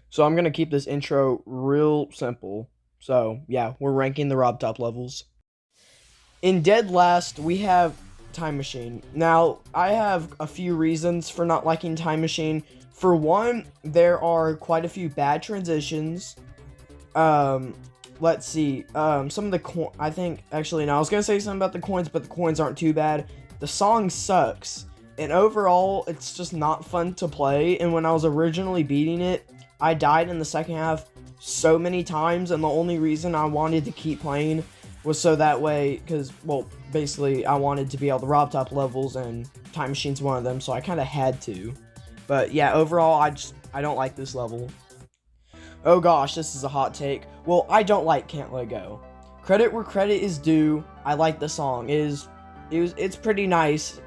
So I'm going to keep this intro real simple. So, yeah, we're ranking the Robtop levels. In dead last, we have Time Machine. Now, I have a few reasons for not liking Time Machine. For one, there are quite a few bad transitions. Let's see. Some of the I think, actually, no, I was going to say something about the coins, but the coins aren't too bad. The song sucks. And overall, it's just not fun to play. And when I was originally beating it, I died in the second half so many times. And the only reason I wanted to keep playing was so that way, because, well, basically, I wanted to be able to Robtop levels, and Time Machine's one of them, so I kind of had to. But yeah, overall, I don't like this level. Oh gosh, this is a hot take. Well, I don't like Can't Let Go. Credit where credit is due. I like the song. It's pretty nice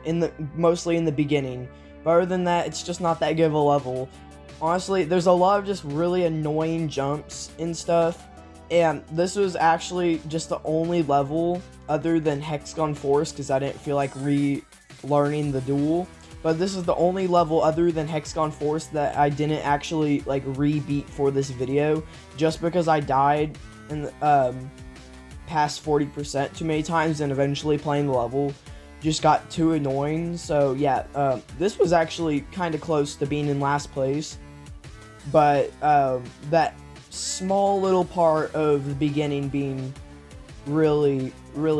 mostly in the beginning. But other than that, it's just not that good of a level. Honestly, there's a lot of just really annoying jumps and stuff. And this was actually just the only level other than Hexagon Force, because I didn't feel like relearning the duel. But this is the only level other than Hexagon Force that I didn't actually like re-beat for this video, just because I died in past 40% too many times, and eventually playing the level just got too annoying. So yeah, this was actually kind of close to being in last place, but that small little part of the beginning being really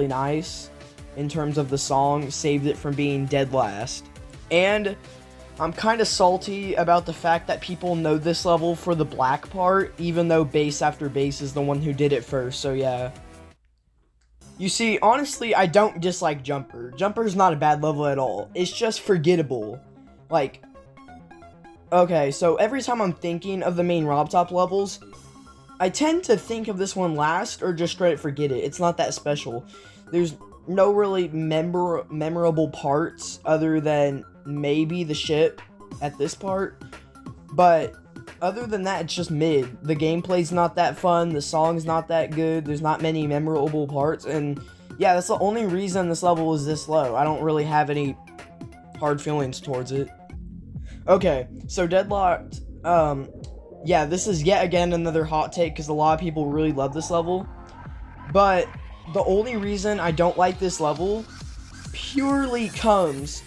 nice in terms of the song saved it from being dead last. And I'm kind of salty about the fact that people know this level for the black part, even though base after base is the one who did it first. So yeah, you see, honestly, I don't dislike Jumper. Jumper's not a bad level at all. It's just forgettable. Like, okay, so every time I'm thinking of the main Robtop levels, I tend to think of this one last or just straight forget it. It's not that special. There's no really memorable parts other than maybe the ship at this part. But other than that, it's just mid. The gameplay's not that fun. The song's not that good. There's not many memorable parts. And yeah, that's the only reason this level is this low. I don't really have any hard feelings towards it. Okay, so Deadlocked, yeah, this is yet again another hot take because a lot of people really love this level. But the only reason I don't like this level purely comes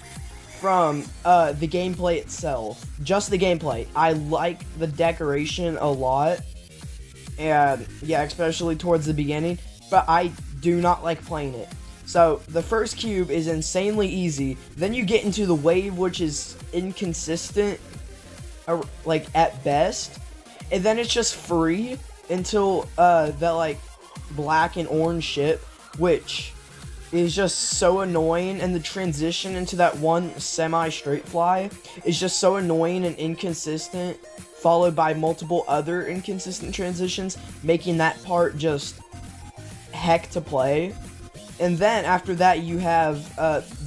from the gameplay itself. Just the gameplay. I like the decoration a lot. And yeah, especially towards the beginning. But I do not like playing it. So the first cube is insanely easy. Then you get into the wave, which is inconsistent, like at best. And then it's just free until that like black and orange ship, which is just so annoying. And the transition into that one semi-straight fly is just so annoying and inconsistent, followed by multiple other inconsistent transitions, making that part just heck to play. And then after that you have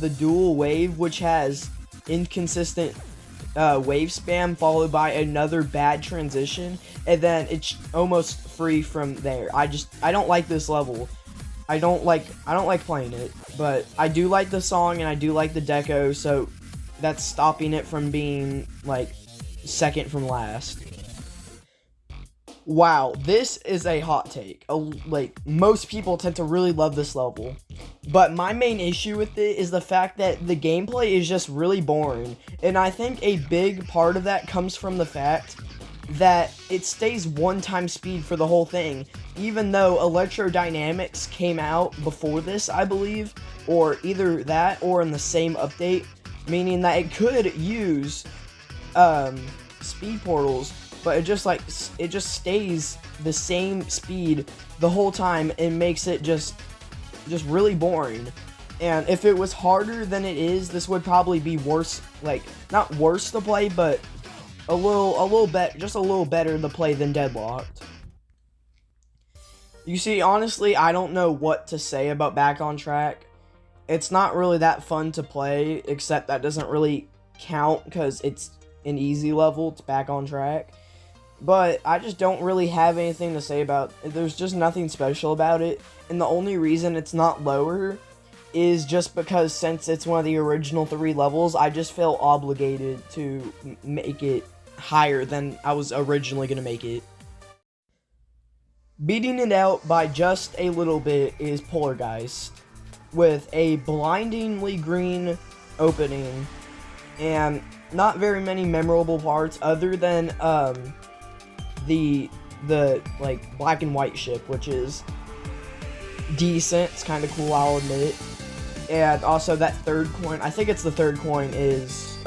the dual wave, which has inconsistent wave spam followed by another bad transition, and then it's almost free from there. I don't like this level. I don't like playing it, but I do like the song and I do like the deco, so that's stopping it from being like second from last. Wow, this is a hot take. Like, most people tend to really love this level. But my main issue with it is the fact that the gameplay is just really boring. And I think a big part of that comes from the fact that it stays one-time speed for the whole thing. Even though Electrodynamics came out before this, I believe. Or either that or in the same update. Meaning that it could use speed portals, but it just stays the same speed the whole time and makes it just really boring. And if it was harder than it is, this would probably be worse, like not worse to play, but a little better to play than Deadlocked. You see, honestly, I don't know what to say about Back on Track. It's not really that fun to play, except that doesn't really count because it's an easy level. It's Back on Track. But I just don't really have anything to say about it. There's just nothing special about it. And the only reason it's not lower is just because since it's one of the original 3 levels, I just feel obligated to make it higher than I was originally going to make it. Beating it out by just a little bit is Poltergeist, with a blindingly green opening, and not very many memorable parts other than, the like, black and white ship, which is decent. It's kind of cool, I'll admit. And also that third coin, I think it's the third coin, is,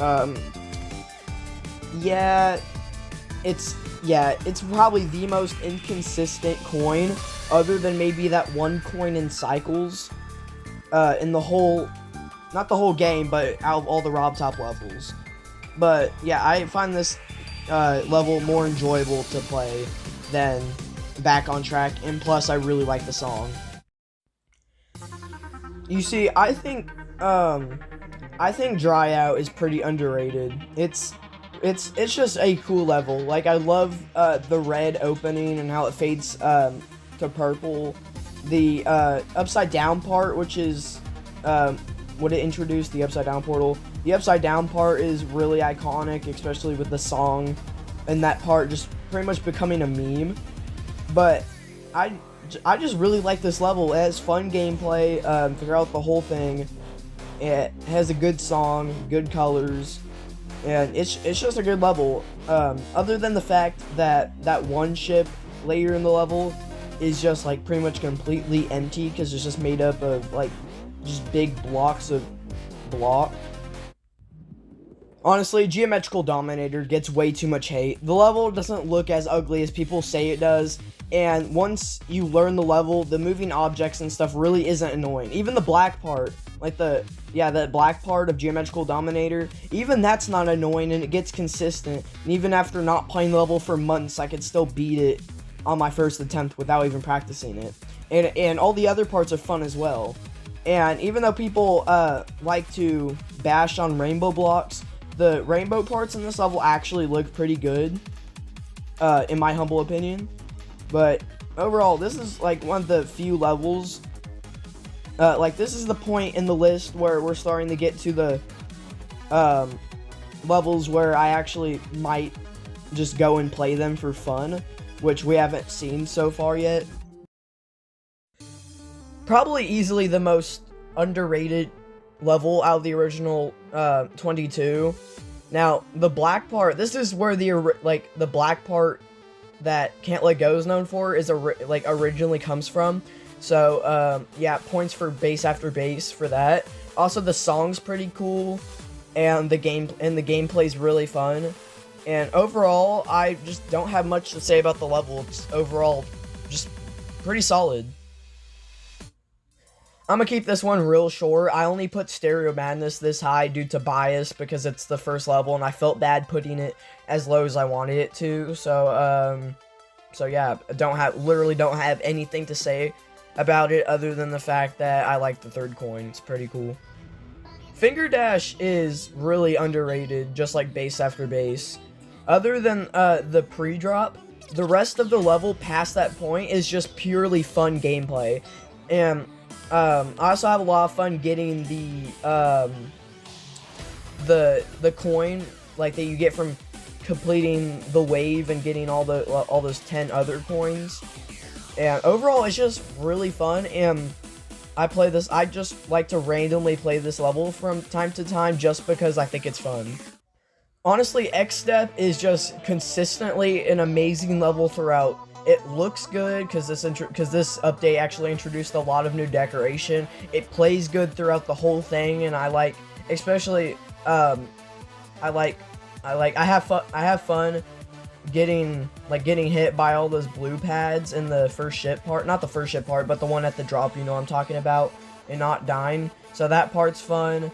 it's probably the most inconsistent coin, other than maybe that one coin in Cycles, in the whole, not the whole game, but out of all the Robtop levels. But, yeah, I find this, level more enjoyable to play than Back on Track, and plus I really like the song. You see, I think Dry Out is pretty underrated. It's just a cool level. Like, I love the red opening and how it fades to purple. The upside down part, which is what it introduced, the upside down portal. The upside down part is really iconic, especially with the song and that part just pretty much becoming a meme. But I just really like this level. It has fun gameplay throughout the whole thing. It has a good song, good colors, and it's just a good level. Other than the fact that that one ship later in the level is just like pretty much completely empty because it's just made up of like just big blocks of block. Honestly, Geometrical Dominator gets way too much hate. The level doesn't look as ugly as people say it does, and once you learn the level, the moving objects and stuff really isn't annoying. Even the black part, like that black part of Geometrical Dominator, even that's not annoying, and it gets consistent. And even after not playing the level for months, I could still beat it on my first attempt without even practicing it. And all the other parts are fun as well. And even though people like to bash on rainbow blocks, the rainbow parts in this level actually look pretty good, in my humble opinion. But overall, this is like one of the few levels, like this is the point in the list where we're starting to get to the levels where I actually might just go and play them for fun, which we haven't seen so far yet. Probably easily the most underrated level out of the original 22. Now, the black part, this is where the black part that Can't Let Go is known for is originally comes from. So, yeah, points for base after base for that. Also, the song's pretty cool, and the gameplay's really fun. And overall, I just don't have much to say about the level. It's overall just pretty solid. I'm gonna keep this one real short. I only put Stereo Madness this high due to bias because it's the first level and I felt bad putting it as low as I wanted it to. So yeah, literally don't have anything to say about it other than the fact that I like the third coin. It's pretty cool. Finger Dash is really underrated, just like base after base. Other than the pre-drop, the rest of the level past that point is just purely fun gameplay. And I also have a lot of fun getting the coin like that you get from completing the wave and getting all those 10 other coins. And overall, it's just really fun. And I just like to randomly play this level from time to time just because I think it's fun. Honestly, X-Step is just consistently an amazing level throughout. It looks good because this update actually introduced a lot of new decoration. It plays good throughout the whole thing, and I like, especially, I have fun getting hit by all those blue pads in the first ship part. Not the first ship part, but the one at the drop, you know what I'm talking about, and not dying. So that part's fun.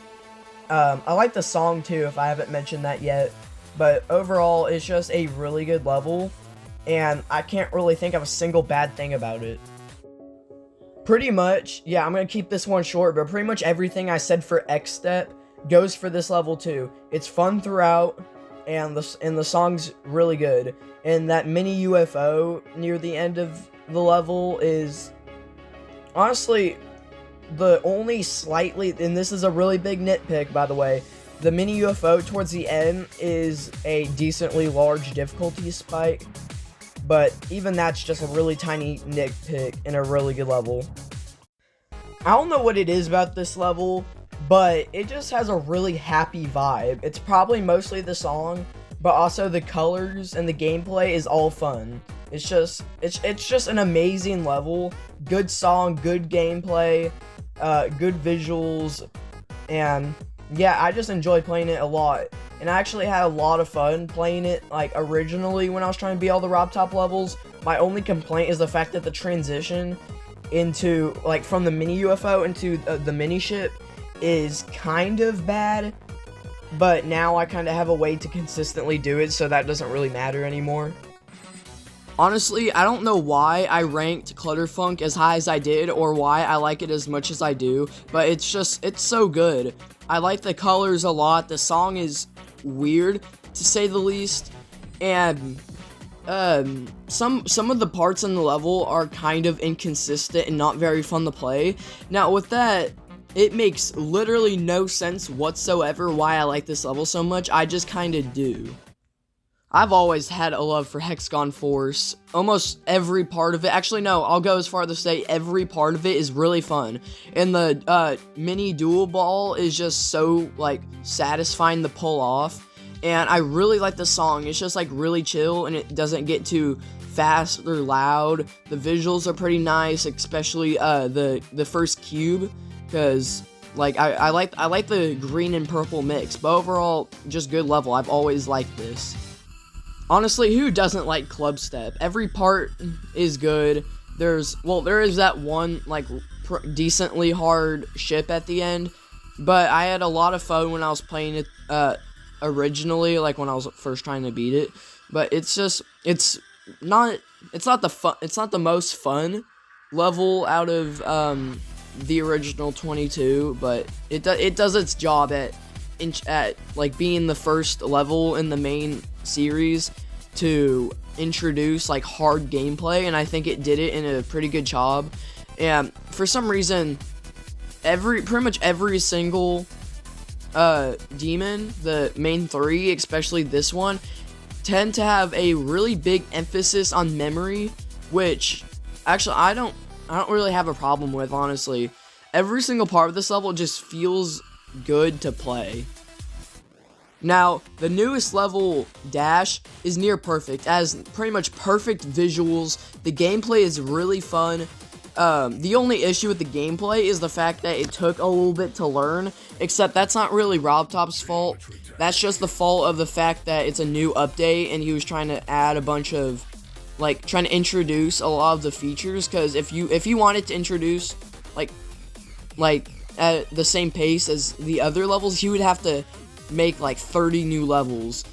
I like the song too, if I haven't mentioned that yet. But overall, it's just a really good level, and I can't really think of a single bad thing about it. Pretty much, yeah, I'm gonna keep this one short, but pretty much everything I said for X-Step goes for this level too. It's fun throughout, and the song's really good. And that mini UFO near the end of the level is honestly the only slightly, and this is a really big nitpick by the way, The mini UFO towards the end is a decently large difficulty spike, but even that's just a really tiny nitpick in a really good level. I don't know what it is about this level, but it just has a really happy vibe. It's probably mostly the song, but also the colors and the gameplay is all fun. It's just an amazing level. Good song, good gameplay, good visuals, and yeah, I just enjoy playing it a lot. And I actually had a lot of fun playing it, like, originally when I was trying to beat all the Robtop levels. My only complaint is the fact that the transition into, like, from the mini UFO into the mini ship is kind of bad. But now I kind of have a way to consistently do it, so that doesn't really matter anymore. Honestly, I don't know why I ranked Clutterfunk as high as I did, or why I like it as much as I do, but it's so good. I like the colors a lot. The song is weird, to say the least, and some of the parts in the level are kind of inconsistent and not very fun to play. Now, with that, it makes literally no sense whatsoever why I like this level so much. I just kind of do. I've always had a love for Hexagon Force. Almost every part of it, actually no, I'll go as far as to say every part of it is really fun. And the mini dual ball is just so, like, satisfying to pull off. And I really like the song. It's just, like, really chill, and it doesn't get too fast or loud. The visuals are pretty nice, especially the first cube, because, like, I like the green and purple mix. But overall, just good level. I've always liked this. Honestly, who doesn't like Club Step? Every part is good. There is that one, like, decently hard ship at the end, but I had a lot of fun when I was playing it originally, like when I was first trying to beat it. But it's not the most fun level out of the original 22, but it does its job at like being the first level in the main series to introduce, like, hard gameplay, and I think it did it in a pretty good job. And for some reason, pretty much every single demon, the main 3, especially this one, tend to have a really big emphasis on memory, which actually I don't really have a problem with, honestly. Every single part of this level just feels good to play. Now, the newest level, Dash, is near perfect, as pretty much perfect visuals. The gameplay is really fun. The only issue with the gameplay is the fact that it took a little bit to learn, except that's not really Robtop's fault. That's just the fault of the fact that it's a new update, and he was trying to add a bunch of, like, trying to introduce a lot of the features, because if you wanted to introduce, like at the same pace as the other levels, he would have to make, like, 30 new levels.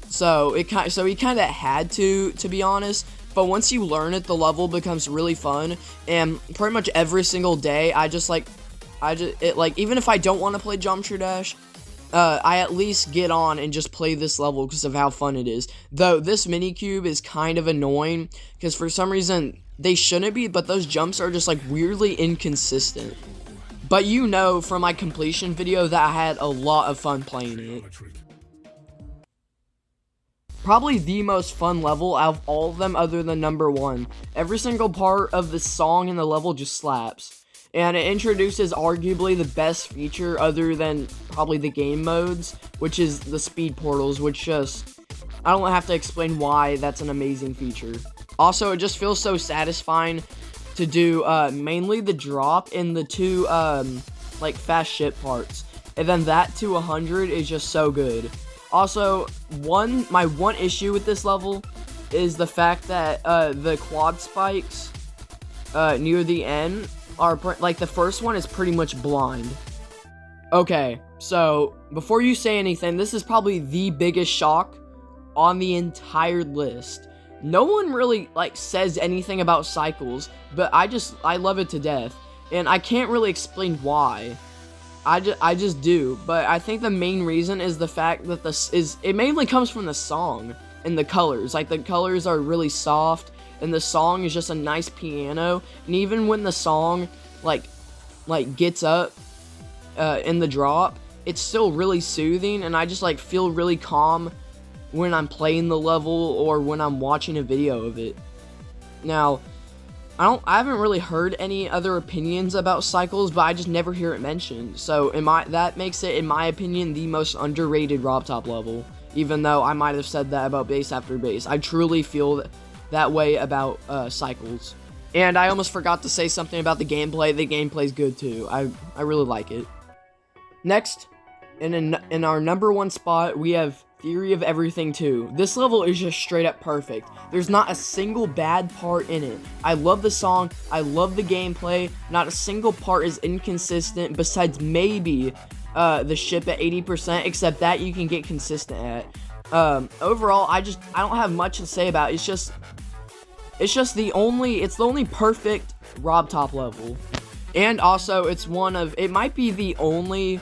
So he kind of had to be honest. But once you learn it, the level becomes really fun, and pretty much every single day, even if I don't want to play Geometry Dash, I at least get on and just play this level because of how fun it is. Though this mini cube is kind of annoying because for some reason they shouldn't be, but those jumps are just, like, weirdly inconsistent. But you know from my completion video that I had a lot of fun playing it. Probably the most fun level out of all of them other than number 1. Every single part of the song in the level just slaps. And it introduces arguably the best feature other than probably the game modes, which is the speed portals, which just, I don't have to explain why that's an amazing feature. Also, it just feels so satisfying to do mainly the drop in the 2 like fast ship parts, and then that to 100 is just so good. Also, my one issue with this level is the fact that the quad spikes near the end are like, the first one is pretty much blind. Okay, so before you say anything, this is probably the biggest shock on the entire list. No one really, like, says anything about cycles, but I love it to death, and I can't really explain why. I just do, but I think the main reason is the fact that it mainly comes from the song and the colors. Like, the colors are really soft, and the song is just a nice piano, and even when the song like gets up in the drop, it's still really soothing, and I just like feel really calm when I'm playing the level or when I'm watching a video of it. Now, I haven't really heard any other opinions about cycles, but I just never hear it mentioned. So that makes it, in my opinion, the most underrated Robtop level. Even though I might have said that about base after base, I truly feel that way about cycles. And I almost forgot to say something about the gameplay. The gameplay's good too. I really like it. Next, in our number 1 spot, we have Theory of Everything 2. This level is just straight up perfect. There's not a single bad part in it. I love the song, I love the gameplay, not a single part is inconsistent besides maybe the ship at 80%, except that you can get consistent at. Overall, I don't have much to say about it. It's the only perfect Robtop level. And also, it might be the only,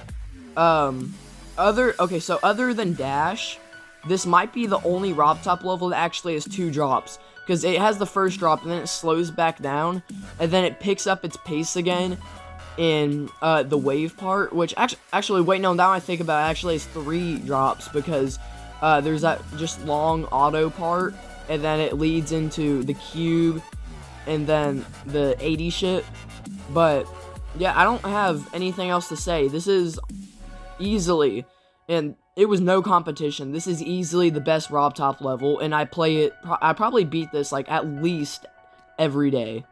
other than Dash, this might be the only Robtop level that actually has 2 drops. Because it has the first drop, and then it slows back down, and then it picks up its pace again in the wave part, which actually, wait, no, now I think about it, actually has 3 drops, because there's that just long auto part, and then it leads into the cube, and then the 80 ship. But yeah, I don't have anything else to say. This is easily, and it was no competition, this is easily the best Robtop level, and I probably beat this like at least every day.